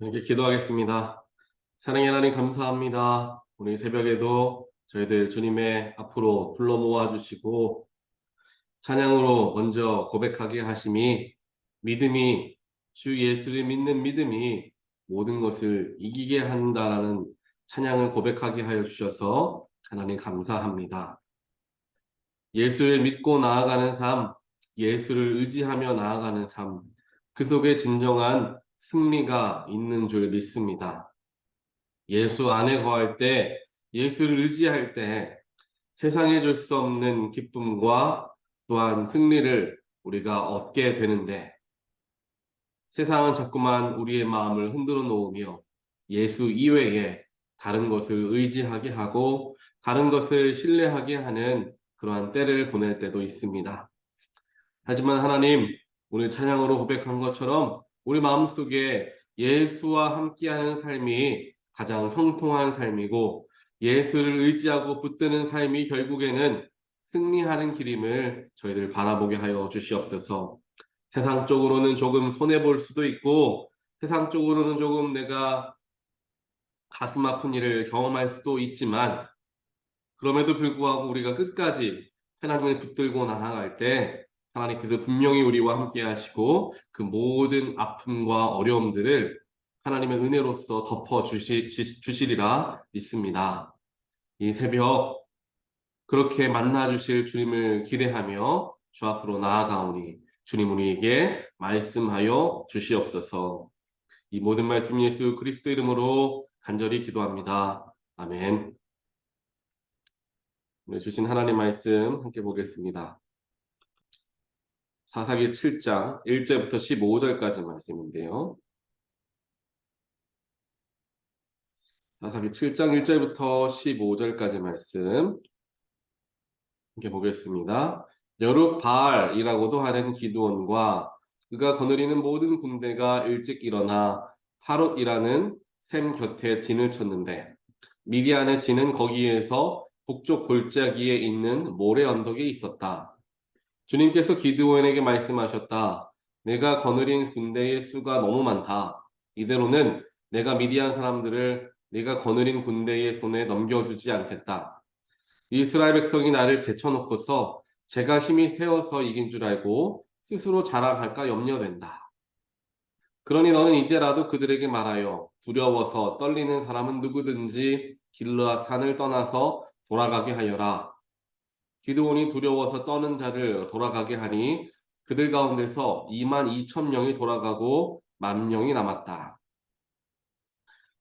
이렇게 기도하겠습니다. 사랑의 하나님 감사합니다. 오늘 새벽에도 저희들 주님의 앞으로 불러 모아주시고 찬양으로 먼저 고백하게 하심이 믿음이 주 예수를 믿는 믿음이 모든 것을 이기게 한다라는 찬양을 고백하게 하여 주셔서 하나님 감사합니다. 예수를 믿고 나아가는 삶, 예수를 의지하며 나아가는 삶, 그 속에 진정한 승리가 있는 줄 믿습니다. 예수 안에 거할 때, 예수를 의지할 때 세상에 줄 수 없는 기쁨과 또한 승리를 우리가 얻게 되는데 세상은 자꾸만 우리의 마음을 흔들어 놓으며 예수 이외에 다른 것을 의지하게 하고 다른 것을 신뢰하게 하는 그러한 때를 보낼 때도 있습니다. 하지만 하나님, 오늘 찬양으로 고백한 것처럼 우리 마음속에 예수와 함께하는 삶이 가장 형통한 삶이고 예수를 의지하고 붙드는 삶이 결국에는 승리하는 길임을 저희들 바라보게 하여 주시옵소서. 세상적으로는 조금 손해볼 수도 있고 세상적으로는 조금 내가 가슴 아픈 일을 경험할 수도 있지만 그럼에도 불구하고 우리가 끝까지 하나님을 붙들고 나아갈 때 하나님께서 분명히 우리와 함께 하시고 그 모든 아픔과 어려움들을 하나님의 은혜로서 덮어 주시리라 믿습니다. 이 새벽 그렇게 만나 주실 주님을 기대하며 주 앞으로 나아가오니 주님 우리에게 말씀하여 주시옵소서. 이 모든 말씀 예수 그리스도 이름으로 간절히 기도합니다. 아멘. 주신 하나님 말씀 함께 보겠습니다. 사사기 7장 1절부터 15절까지 말씀인데요. 사사기 7장 1절부터 15절까지 말씀 함께 보겠습니다. 여룻바알이라고도 하는 기드온과 그가 거느리는 모든 군대가 일찍 일어나 하롯이라는 샘 곁에 진을 쳤는데 미디안의 진은 거기에서 북쪽 골짜기에 있는 모래 언덕에 있었다. 주님께서 기드온에게 말씀하셨다. 내가 거느린 군대의 수가 너무 많다. 이대로는 내가 미디안 사람들을 네가 거느린 군대의 손에 넘겨주지 않겠다. 이스라엘 백성이 나를 제쳐놓고서 제가 힘이 세어서 이긴 줄 알고 스스로 자랑할까 염려된다. 그러니 너는 이제라도 그들에게 말하여 두려워서 떨리는 사람은 누구든지 길르앗 산을 떠나서 돌아가게 하여라. 기드온이 두려워서 떠는 자를 돌아가게 하니 그들 가운데서 22,000명이 돌아가고 10,000명이 남았다.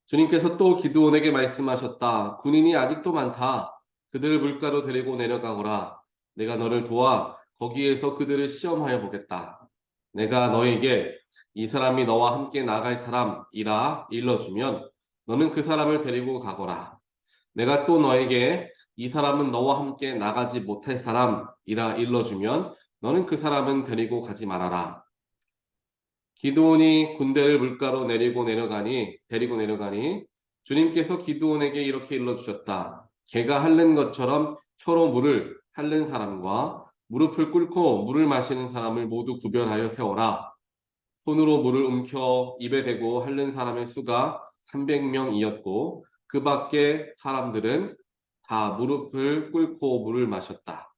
주님께서 또 기드온에게 말씀하셨다. 군인이 아직도 많다. 그들을 물가로 데리고 내려가거라. 내가 너를 도와 거기에서 그들을 시험하여 보겠다. 내가 너에게 이 사람이 너와 함께 나갈 사람이라 일러주면 너는 그 사람을 데리고 가거라. 내가 또 너에게 이 사람은 너와 함께 나가지 못할 사람이라 일러주면 너는 그 사람은 데리고 가지 말아라. 기드온이 군대를 물가로 데리고 내려가니 주님께서 기드온에게 이렇게 일러주셨다. 개가 핥는 것처럼 혀로 물을 핥는 사람과 무릎을 꿇고 물을 마시는 사람을 모두 구별하여 세워라. 손으로 물을 움켜 입에 대고 핥는 사람의 수가 300명이었고 그 밖에 사람들은 다 무릎을 꿇고 물을 마셨다.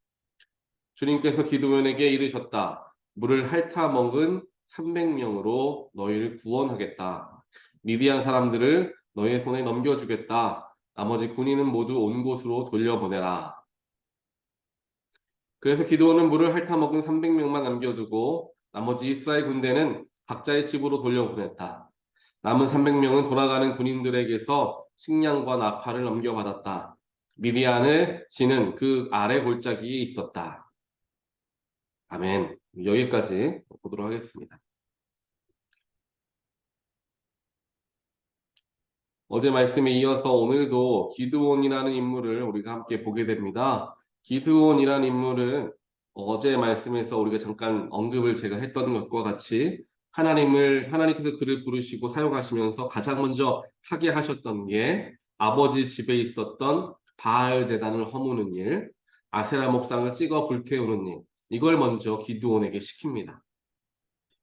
주님께서 기드온에게 이르셨다. 물을 핥아 먹은 300명으로 너희를 구원하겠다. 미디안 사람들을 너희의 손에 넘겨주겠다. 나머지 군인은 모두 온 곳으로 돌려보내라. 그래서 기드온은 물을 핥아 먹은 300명만 남겨두고 나머지 이스라엘 군대는 각자의 집으로 돌려보냈다. 남은 300명은 돌아가는 군인들에게서 식량과 나팔을 넘겨받았다. 미디안을 지는 그 아래 골짜기에 있었다. 아멘. 여기까지 보도록 하겠습니다. 어제 말씀에 이어서 오늘도 기드온이라는 인물을 우리가 함께 보게 됩니다. 기드온이라는 인물은 어제 말씀에서 우리가 잠깐 언급을 제가 했던 것과 같이 하나님께서 그를 부르시고 사용하시면서 가장 먼저 하게 하셨던 게 아버지 집에 있었던 바알 제단을 허무는 일, 아세라 목상을 찍어 불태우는 일, 이걸 먼저 기드온에게 시킵니다.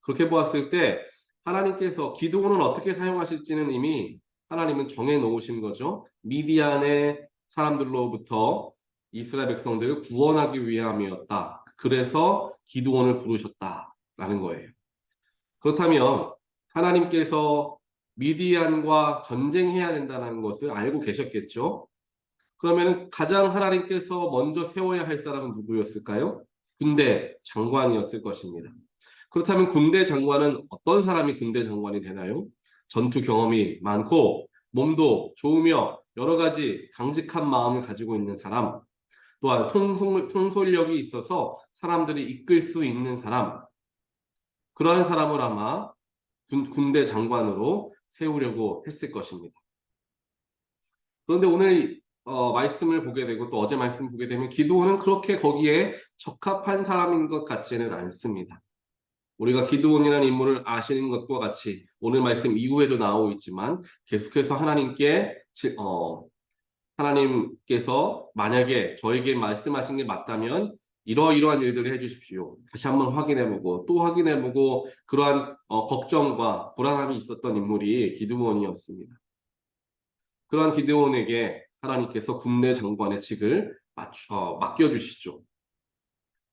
그렇게 보았을 때 하나님께서 기드온을 어떻게 사용하실지는 이미 하나님은 정해 놓으신 거죠. 미디안의 사람들로부터 이스라엘 백성들을 구원하기 위함이었다. 그래서 기드온을 부르셨다라는 거예요. 그렇다면 하나님께서 미디안과 전쟁해야 된다는 것을 알고 계셨겠죠. 그러면 가장 하나님께서 먼저 세워야 할 사람은 누구였을까요? 군대 장관이었을 것입니다. 그렇다면 군대 장관은 어떤 사람이 군대 장관이 되나요? 전투 경험이 많고 몸도 좋으며 여러 가지 강직한 마음을 가지고 있는 사람, 또한 통솔력이 있어서 사람들이 이끌 수 있는 사람, 그러한 사람을 아마 군대 장관으로 세우려고 했을 것입니다. 그런데 오늘 말씀을 보게 되고 또 어제 말씀을 보게 되면 기드온은 그렇게 거기에 적합한 사람인 것 같지는 않습니다. 우리가 기드온이라는 인물을 아시는 것과 같이 오늘 말씀 이후에도 나오고 있지만 계속해서 하나님께서 만약에 저에게 말씀하신 게 맞다면 이러이러한 일들을 해주십시오. 다시 한번 확인해보고 또 확인해보고 그러한 걱정과 불안함이 있었던 인물이 기드온이었습니다. 그러한 기드온에게 하나님께서 군대 장관의 직을 맡겨주시죠.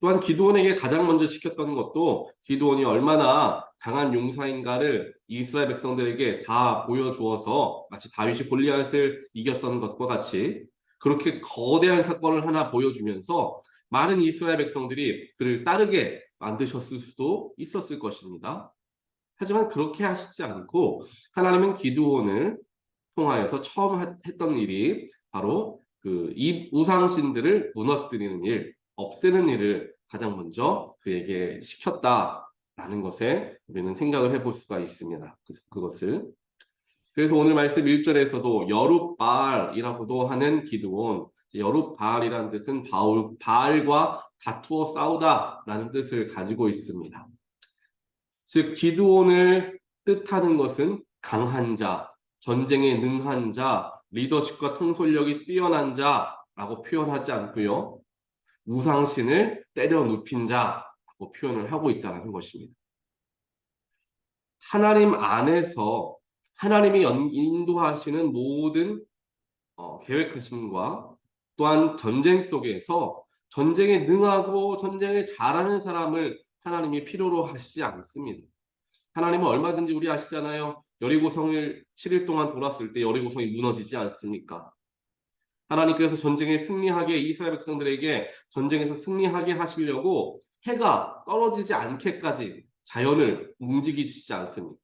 또한 기드온에게 가장 먼저 시켰던 것도 기드온이 얼마나 강한 용사인가를 이스라엘 백성들에게 다 보여주어서 마치 다윗이 골리앗을 이겼던 것과 같이 그렇게 거대한 사건을 하나 보여주면서 많은 이스라엘 백성들이 그를 따르게 만드셨을 수도 있었을 것입니다. 하지만 그렇게 하시지 않고 하나님은 기드온을 통하여서 처음 했던 일이 바로 이 우상신들을 무너뜨리는 일, 없애는 일을 가장 먼저 그에게 시켰다라는 것에 우리는 생각을 해볼 수가 있습니다. 그것을. 그래서 오늘 말씀 1절에서도 여룻바알이라고도 하는 기드온, 여룻바알이라는 뜻은 바알과 다투어 싸우다라는 뜻을 가지고 있습니다. 즉 기드온을 뜻하는 것은 강한 자, 전쟁에 능한 자, 리더십과 통솔력이 뛰어난 자라고 표현하지 않고요. 우상신을 때려 눕힌 자라고 표현을 하고 있다는 것입니다. 하나님 안에서 하나님이 인도하시는 모든 계획하심과 또한 전쟁 속에서 전쟁에 능하고 전쟁을 잘하는 사람을 하나님이 필요로 하시지 않습니다. 하나님은 얼마든지 우리 아시잖아요. 여리고성을 7일 동안 돌았을 때 여리고성이 무너지지 않습니까? 하나님께서 전쟁에 승리하게 이스라엘 백성들에게 전쟁에서 승리하게 하시려고 해가 떨어지지 않게까지 자연을 움직이시지 않습니까?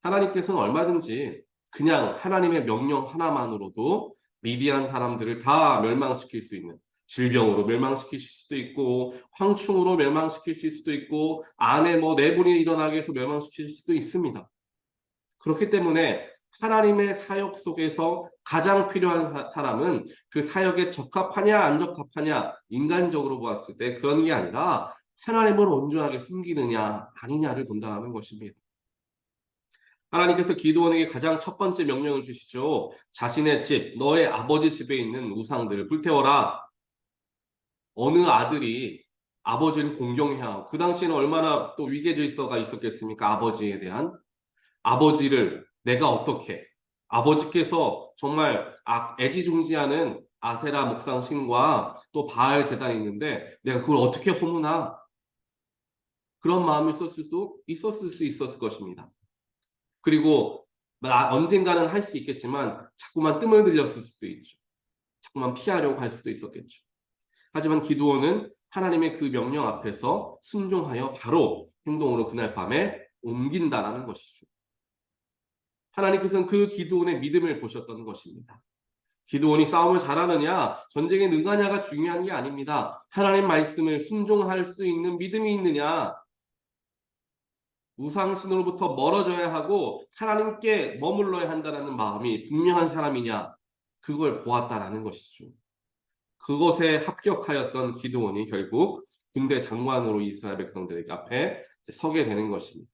하나님께서는 얼마든지 그냥 하나님의 명령 하나만으로도 미디안 사람들을 다 멸망시킬 수 있는 질병으로 멸망시킬 수도 있고 황충으로 멸망시킬 수도 있고 안에 내분이 일어나게 해서 멸망시킬 수도 있습니다. 그렇기 때문에 하나님의 사역 속에서 가장 필요한 사람은 그 사역에 적합하냐 안 적합하냐 인간적으로 보았을 때 그런 게 아니라 하나님을 온전하게 섬기느냐 아니냐를 본다는 것입니다. 하나님께서 기드온에게 가장 첫 번째 명령을 주시죠. 자신의 집, 너의 아버지 집에 있는 우상들을 불태워라. 어느 아들이 아버지를 공경해야 하고 그 당시에는 얼마나 또 위계 질서가 있었겠습니까? 아버지에 대한 아버지를 내가 어떻게 아버지께서 정말 애지중지하는 아세라 목상 신과 또 바알 제단이 있는데 내가 그걸 어떻게 허무나 그런 마음이 있었을 수 있었을 것입니다. 그리고 언젠가는 할 수 있겠지만 자꾸만 뜸을 들였을 수도 있죠. 자꾸만 피하려고 할 수도 있었겠죠. 하지만 기드온은 하나님의 그 명령 앞에서 순종하여 바로 행동으로 그날 밤에 옮긴다라는 것이죠. 하나님께서는 그 기드온의 믿음을 보셨던 것입니다. 기드온이 싸움을 잘하느냐, 전쟁에 능하냐가 중요한 게 아닙니다. 하나님 말씀을 순종할 수 있는 믿음이 있느냐, 우상신으로부터 멀어져야 하고 하나님께 머물러야 한다는 마음이 분명한 사람이냐, 그걸 보았다라는 것이죠. 그것에 합격하였던 기드온이 결국 군대 장관으로 이스라엘 백성들에게 앞에 서게 되는 것입니다.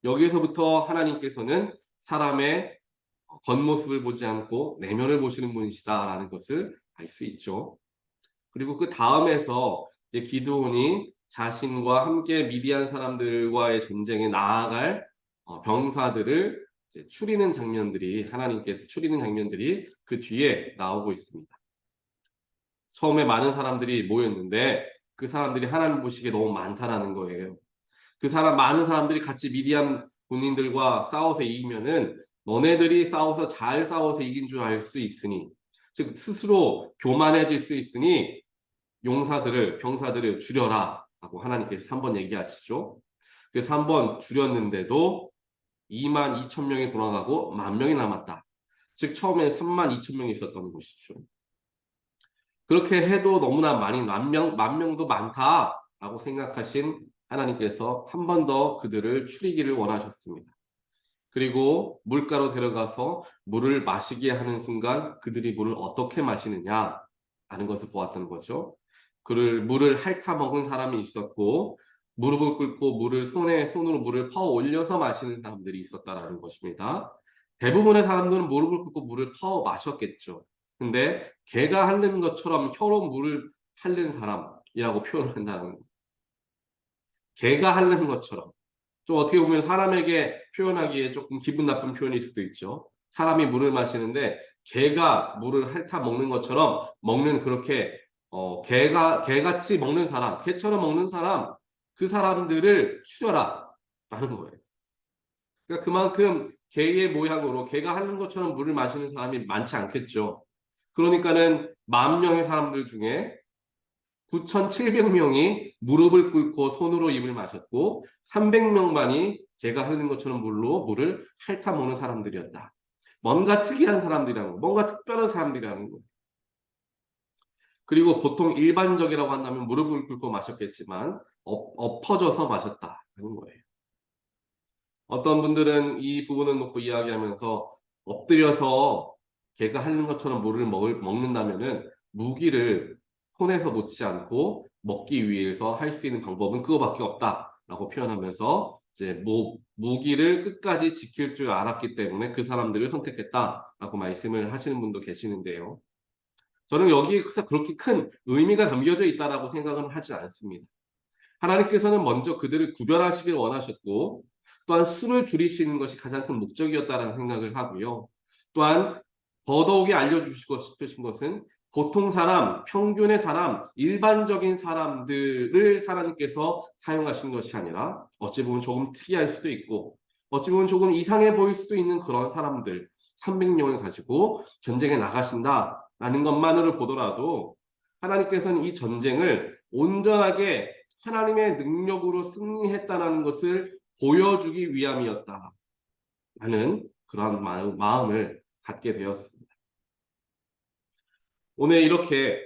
여기에서부터 하나님께서는 사람의 겉모습을 보지 않고 내면을 보시는 분이시다라는 것을 알 수 있죠. 그리고 그 다음에서 이제 기드온이 자신과 함께 미디안 사람들과의 전쟁에 나아갈 병사들을 이제 추리는 장면들이 하나님께서 추리는 장면들이 그 뒤에 나오고 있습니다. 처음에 많은 사람들이 모였는데 그 사람들이 하나님 보시기에 너무 많다라는 거예요. 많은 사람들이 같이 미디안 군인들과 싸워서 이기면은 너네들이 싸워서 잘 싸워서 이긴 줄 알 수 있으니, 즉 스스로 교만해질 수 있으니 병사들을 줄여라 하고 하나님께서 3번 얘기하시죠. 그래서 3번 줄였는데도 2만 2천 명이 돌아가고 1만 명이 남았다. 즉 처음에 3만 2천 명이 있었던 것이죠. 그렇게 해도 너무나 많이 1만 명도 많다라고 생각하신 하나님께서 한 번 더 그들을 추리기를 원하셨습니다. 그리고 물가로 데려가서 물을 마시게 하는 순간 그들이 물을 어떻게 마시느냐 하는 것을 보았던 거죠. 물을 핥아 먹은 사람이 있었고, 무릎을 꿇고 손으로 물을 퍼 올려서 마시는 사람들이 있었다라는 것입니다. 대부분의 사람들은 무릎을 꿇고 물을 퍼 마셨겠죠. 근데 개가 핥는 것처럼 혀로 물을 핥는 사람이라고 표현을 한다는 거예요. 개가 핥는 것처럼. 좀 어떻게 보면 사람에게 표현하기에 조금 기분 나쁜 표현일 수도 있죠. 사람이 물을 마시는데 개가 물을 핥아 먹는 것처럼 그렇게 개같이 먹는 사람, 개처럼 먹는 사람, 그 사람들을 추려라 라는 거예요. 그러니까 그만큼 개의 모양으로 개가 하는 것처럼 물을 마시는 사람이 많지 않겠죠. 그러니까는 1만 명의 사람들 중에 9,700명이 무릎을 꿇고 손으로 입을 마셨고 300명만이 개가 흐르는 것처럼 물을 핥아 먹는 사람들이었다. 뭔가 특이한 사람들이라는 거, 뭔가 특별한 사람들이라는 거. 그리고 보통 일반적이라고 한다면 무릎을 꿇고 마셨겠지만 엎어져서 마셨다는 거예요. 어떤 분들은 이 부분을 놓고 이야기하면서 엎드려서 개가 하는 것처럼 물을 먹는다면은 무기를 손에서 놓지 않고 먹기 위해서 할 수 있는 방법은 그거밖에 없다라고 표현하면서 이제 무기를 끝까지 지킬 줄 알았기 때문에 그 사람들을 선택했다라고 말씀을 하시는 분도 계시는데요. 저는 여기에서 그렇게 큰 의미가 담겨져 있다라고 생각은 하지 않습니다. 하나님께서는 먼저 그들을 구별하시길 원하셨고, 또한 수를 줄이시는 것이 가장 큰 목적이었다라는 생각을 하고요. 또한 더더욱이 알려주시고 싶으신 것은 보통 사람, 평균의 사람, 일반적인 사람들을 하나님께서 사용하신 것이 아니라 어찌 보면 조금 특이할 수도 있고 어찌 보면 조금 이상해 보일 수도 있는 그런 사람들 300명을 가지고 전쟁에 나가신다라는 것만으로 보더라도 하나님께서는 이 전쟁을 온전하게 하나님의 능력으로 승리했다는 것을 보여주기 위함이었다라는 그러한 마음을 갖게 되었습니다. 오늘 이렇게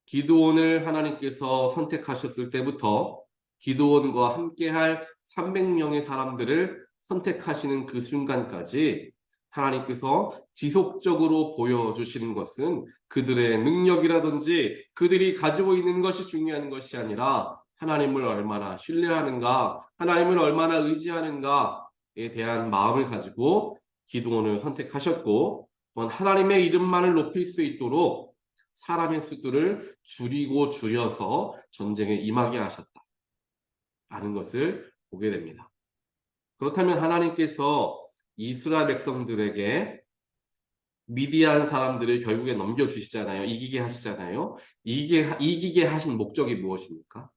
기드온을 하나님께서 선택하셨을 때부터 기드온과 함께할 300명의 사람들을 선택하시는 그 순간까지 하나님께서 지속적으로 보여주시는 것은 그들의 능력이라든지 그들이 가지고 있는 것이 중요한 것이 아니라 하나님을 얼마나 신뢰하는가, 하나님을 얼마나 의지하는가에 대한 마음을 가지고 기드온을 선택하셨고, 또한 하나님의 이름만을 높일 수 있도록 사람의 수들을 줄여서 전쟁에 임하게 하셨다라는 것을 보게 됩니다. 그렇다면 하나님께서 이스라엘 백성들에게 미디안 사람들을 결국에 넘겨주시잖아요. 이기게 하시잖아요. 이기게 하신 목적이 무엇입니까?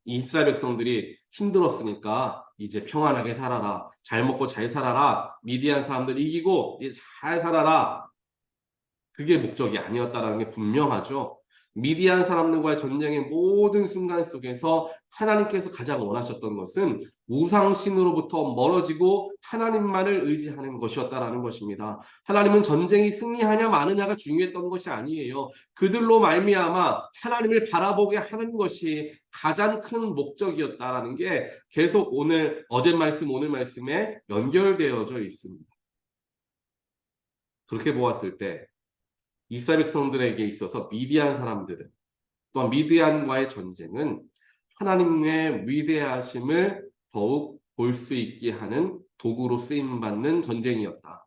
이스라엘 백성들이 힘들었으니까 이제 평안하게 살아라. 잘 먹고 잘 살아라. 미디안 사람들 이기고 이제 잘 살아라. 그게 목적이 아니었다라는 게 분명하죠. 미디안 사람들과의 전쟁의 모든 순간 속에서 하나님께서 가장 원하셨던 것은 우상신으로부터 멀어지고 하나님만을 의지하는 것이었다라는 것입니다. 하나님은 전쟁이 승리하냐 마느냐가 중요했던 것이 아니에요. 그들로 말미암아 하나님을 바라보게 하는 것이 가장 큰 목적이었다라는 게 계속 어제 말씀 오늘 말씀에 연결되어져 있습니다. 그렇게 보았을 때 이스라엘 백성들에게 있어서 미디안 사람들은, 또한 미디안과의 전쟁은 하나님의 위대하심을 더욱 볼 수 있게 하는 도구로 쓰임받는 전쟁이었다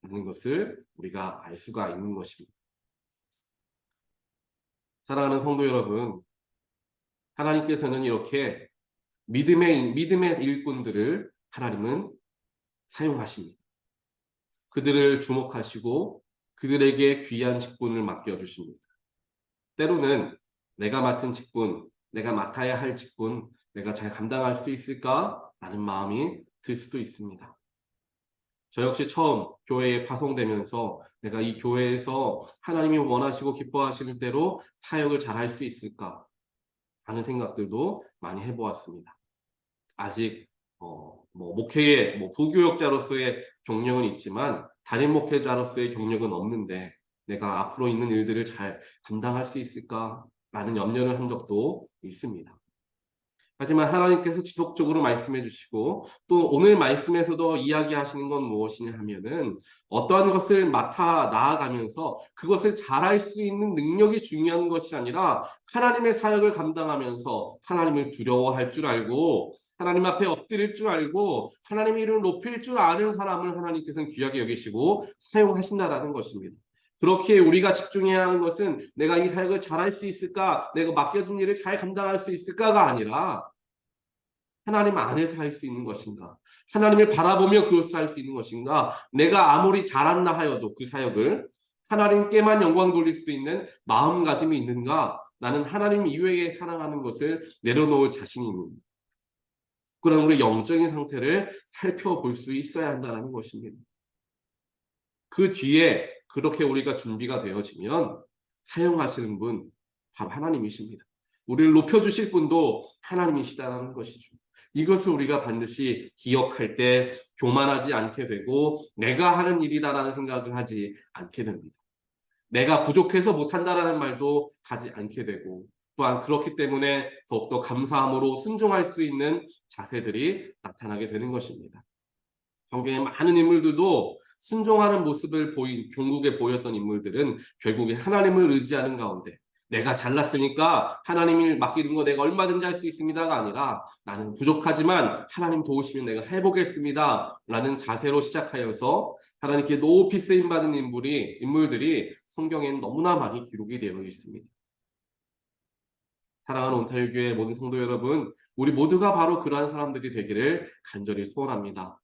하는 것을 우리가 알 수가 있는 것입니다. 사랑하는 성도 여러분, 하나님께서는 이렇게 믿음의 일꾼들을 하나님은 사용하십니다. 그들을 주목하시고 그들에게 귀한 직분을 맡겨주십니다. 때로는 내가 맡은 직분, 내가 맡아야 할 직분, 내가 잘 감당할 수 있을까? 라는 마음이 들 수도 있습니다. 저 역시 처음 교회에 파송되면서 내가 이 교회에서 하나님이 원하시고 기뻐하시는 대로 사역을 잘 할 수 있을까? 하는 생각들도 많이 해보았습니다. 아직 목회의 부교역자로서의 경력은 있지만 담임 목회자로서의 경력은 없는데 내가 앞으로 있는 일들을 잘 감당할 수 있을까라는 염려를 한 적도 있습니다. 하지만 하나님께서 지속적으로 말씀해 주시고 또 오늘 말씀에서도 이야기하시는 건 무엇이냐 하면은 어떠한 것을 맡아 나아가면서 그것을 잘할 수 있는 능력이 중요한 것이 아니라 하나님의 사역을 감당하면서 하나님을 두려워할 줄 알고 하나님 앞에 엎드릴 줄 알고 하나님의 이름을 높일 줄 아는 사람을 하나님께서는 귀하게 여기시고 사용하신다라는 것입니다. 그렇게 우리가 집중해야 하는 것은 내가 이 사역을 잘할 수 있을까? 내가 맡겨진 일을 잘 감당할 수 있을까가 아니라 하나님 안에서 할 수 있는 것인가? 하나님을 바라보며 그것을 할 수 있는 것인가? 내가 아무리 잘한다 하여도 그 사역을 하나님께만 영광 돌릴 수 있는 마음가짐이 있는가? 나는 하나님 이외에 사랑하는 것을 내려놓을 자신이 있는가? 그런 우리 영적인 상태를 살펴볼 수 있어야 한다는 것입니다. 그 뒤에 그렇게 우리가 준비가 되어지면 사용하시는 분 바로 하나님이십니다. 우리를 높여주실 분도 하나님이시다라는 것이죠. 이것을 우리가 반드시 기억할 때 교만하지 않게 되고 내가 하는 일이다라는 생각을 하지 않게 됩니다. 내가 부족해서 못한다라는 말도 하지 않게 되고 또한 그렇기 때문에 더욱더 감사함으로 순종할 수 있는 자세들이 나타나게 되는 것입니다. 성경의 많은 인물들도 순종하는 모습을 종국에 보였던 인물들은 결국에 하나님을 의지하는 가운데 내가 잘났으니까 하나님을 맡기는 거 내가 얼마든지 할 수 있습니다가 아니라 나는 부족하지만 하나님 도우시면 내가 해보겠습니다 라는 자세로 시작하여서 하나님께 높이 쓰임받은 인물들이 성경에는 너무나 많이 기록이 되어 있습니다. 사랑하는 온타리오교회 모든 성도 여러분, 우리 모두가 바로 그러한 사람들이 되기를 간절히 소원합니다.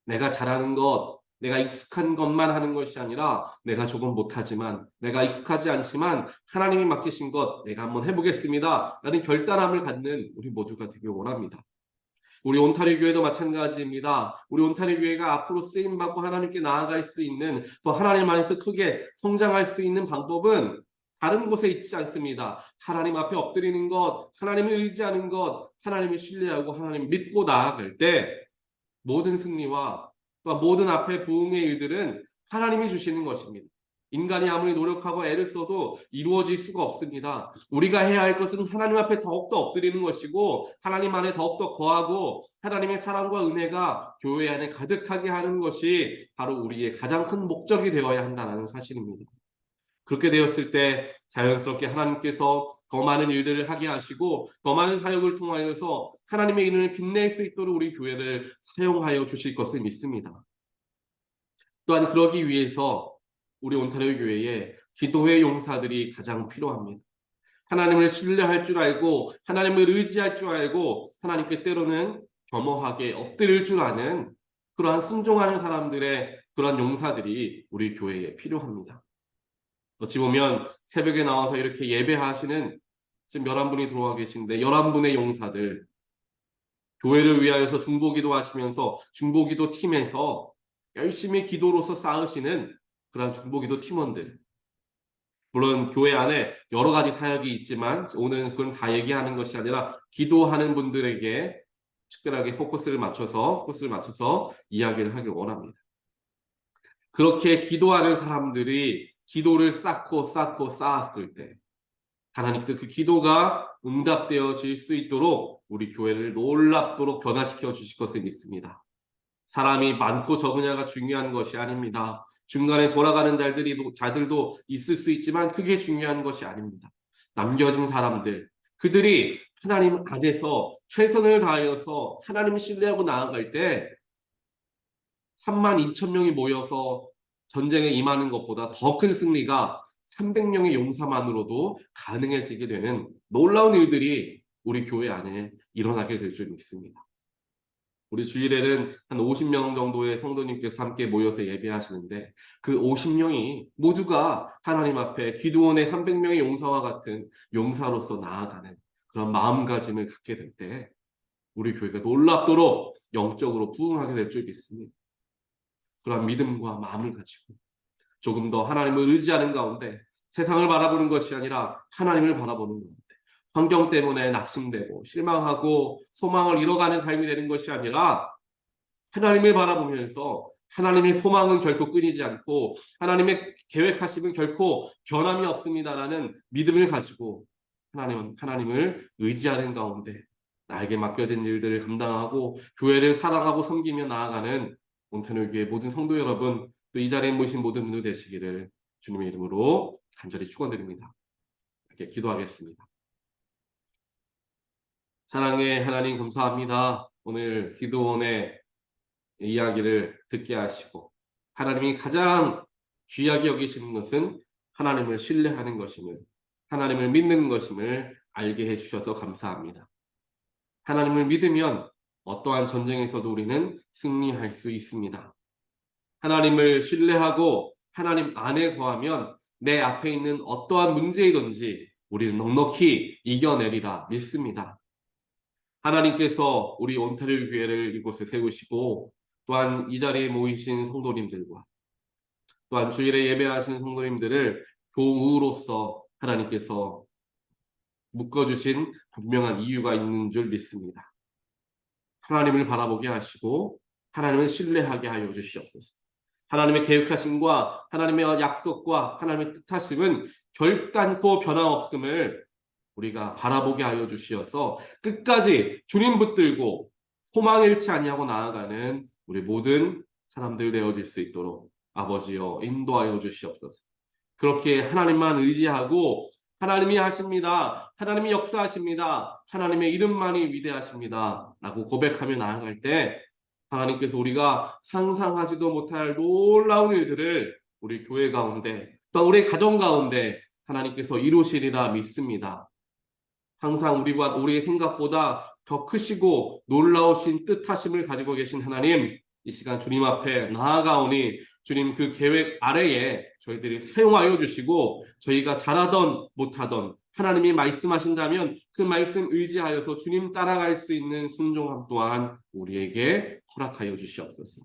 내가 잘하는 것, 내가 익숙한 것만 하는 것이 아니라 내가 조금 못하지만 내가 익숙하지 않지만 하나님이 맡기신 것 내가 한번 해보겠습니다 라는 결단함을 갖는 우리 모두가 되길 원합니다. 우리 온타리오 교회도 마찬가지입니다. 우리 온타리오 교회가 앞으로 쓰임받고 하나님께 나아갈 수 있는 또 하나님 안에서 크게 성장할 수 있는 방법은 다른 곳에 있지 않습니다. 하나님 앞에 엎드리는 것, 하나님을 의지하는 것, 하나님을 신뢰하고 하나님을 믿고 나아갈 때 모든 승리와 또 모든 앞에 부흥의 일들은 하나님이 주시는 것입니다. 인간이 아무리 노력하고 애를 써도 이루어질 수가 없습니다. 우리가 해야 할 것은 하나님 앞에 더욱더 엎드리는 것이고 하나님 안에 더욱더 거하고 하나님의 사랑과 은혜가 교회 안에 가득하게 하는 것이 바로 우리의 가장 큰 목적이 되어야 한다는 사실입니다. 그렇게 되었을 때 자연스럽게 하나님께서 더 많은 일들을 하게 하시고 더 많은 사역을 통하여서 하나님의 이름을 빛낼 수 있도록 우리 교회를 사용하여 주실 것을 믿습니다. 또한 그러기 위해서 우리 온타리오 교회에 기도의 용사들이 가장 필요합니다. 하나님을 신뢰할 줄 알고 하나님을 의지할 줄 알고 하나님께 때로는 겸허하게 엎드릴 줄 아는 그러한 순종하는 사람들의 그러한 용사들이 우리 교회에 필요합니다. 어찌 보면 새벽에 나와서 이렇게 예배하시는 지금 11분이 들어와 계신데 11분의 용사들 교회를 위하여서 중보기도 하시면서 중보기도 팀에서 열심히 기도로서 쌓으시는 그런 중보기도 팀원들. 물론 교회 안에 여러 가지 사역이 있지만 오늘은 그건 다 얘기하는 것이 아니라 기도하는 분들에게 특별하게 포커스를 맞춰서 이야기를 하길 원합니다. 그렇게 기도하는 사람들이 기도를 쌓고 쌓았을 때 하나님께서 그 기도가 응답되어질 수 있도록 우리 교회를 놀랍도록 변화시켜 주실 것을 믿습니다. 사람이 많고 적으냐가 중요한 것이 아닙니다. 중간에 돌아가는 자들도 있을 수 있지만 그게 중요한 것이 아닙니다. 남겨진 사람들, 그들이 하나님 안에서 최선을 다하여서 하나님을 신뢰하고 나아갈 때 32,000명이 모여서 전쟁에 임하는 것보다 더 큰 승리가 300명의 용사만으로도 가능해지게 되는 놀라운 일들이 우리 교회 안에 일어나게 될 줄 믿습니다. 우리 주일에는 한 50명 정도의 성도님께서 함께 모여서 예배하시는데 그 50명이 모두가 하나님 앞에 기드온의 300명의 용사와 같은 용사로서 나아가는 그런 마음가짐을 갖게 될 때 우리 교회가 놀랍도록 영적으로 부흥하게 될 줄 믿습니다. 그런 믿음과 마음을 가지고 조금 더 하나님을 의지하는 가운데 세상을 바라보는 것이 아니라 하나님을 바라보는 가운데 환경 때문에 낙심되고 실망하고 소망을 잃어가는 삶이 되는 것이 아니라 하나님을 바라보면서 하나님의 소망은 결코 끊이지 않고 하나님의 계획하심은 결코 변함이 없습니다라는 믿음을 가지고 하나님을 의지하는 가운데 나에게 맡겨진 일들을 감당하고 교회를 사랑하고 섬기며 나아가는 몬테노교회 모든 성도 여러분, 또 이 자리에 모신 모든 분들 되시기를 주님의 이름으로 간절히 축원드립니다. 이렇게 기도하겠습니다. 사랑의 하나님 감사합니다. 오늘 기도원의 이야기를 듣게 하시고 하나님이 가장 귀하게 여기시는 것은 하나님을 신뢰하는 것임을, 하나님을 믿는 것임을 알게 해주셔서 감사합니다. 하나님을 믿으면 어떠한 전쟁에서도 우리는 승리할 수 있습니다. 하나님을 신뢰하고 하나님 안에 거하면 내 앞에 있는 어떠한 문제이든지 우리는 넉넉히 이겨내리라 믿습니다. 하나님께서 우리 온타리오 교회를 이곳에 세우시고 또한 이 자리에 모이신 성도님들과 또한 주일에 예배하시는 성도님들을 교우로서 하나님께서 묶어주신 분명한 이유가 있는 줄 믿습니다. 하나님을 바라보게 하시고 하나님을 신뢰하게 하여 주시옵소서. 하나님의 계획하심과 하나님의 약속과 하나님의 뜻하심은 결단코 변함없음을 우리가 바라보게 하여 주시어서 끝까지 주님 붙들고 소망 잃지 아니하고 나아가는 우리 모든 사람들 되어질 수 있도록 아버지여 인도하여 주시옵소서. 그렇게 하나님만 의지하고 하나님이 하십니다. 하나님이 역사하십니다. 하나님의 이름만이 위대하십니다. 라고 고백하며 나아갈 때 하나님께서 우리가 상상하지도 못할 놀라운 일들을 우리 교회 가운데 또 우리 가정 가운데 하나님께서 이루시리라 믿습니다. 항상 우리의 생각보다 더 크시고 놀라우신 뜻하심을 가지고 계신 하나님, 이 시간 주님 앞에 나아가오니 주님 그 계획 아래에 저희들이 사용하여 주시고 저희가 잘하던 못하던 하나님이 말씀하신다면 그 말씀 의지하여서 주님 따라갈 수 있는 순종함 또한 우리에게 허락하여 주시옵소서.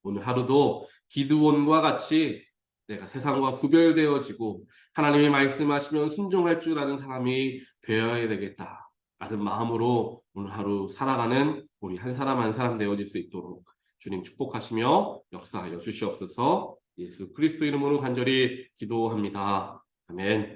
오늘 하루도 기드온과 같이 내가 세상과 구별되어지고 하나님이 말씀하시면 순종할 줄 아는 사람이 되어야 되겠다 라는 마음으로 오늘 하루 살아가는 우리 한 사람 한 사람 되어질 수 있도록 주님 축복하시며 역사하여 주시옵소서. 예수 그리스도 이름으로 간절히 기도합니다. 아멘.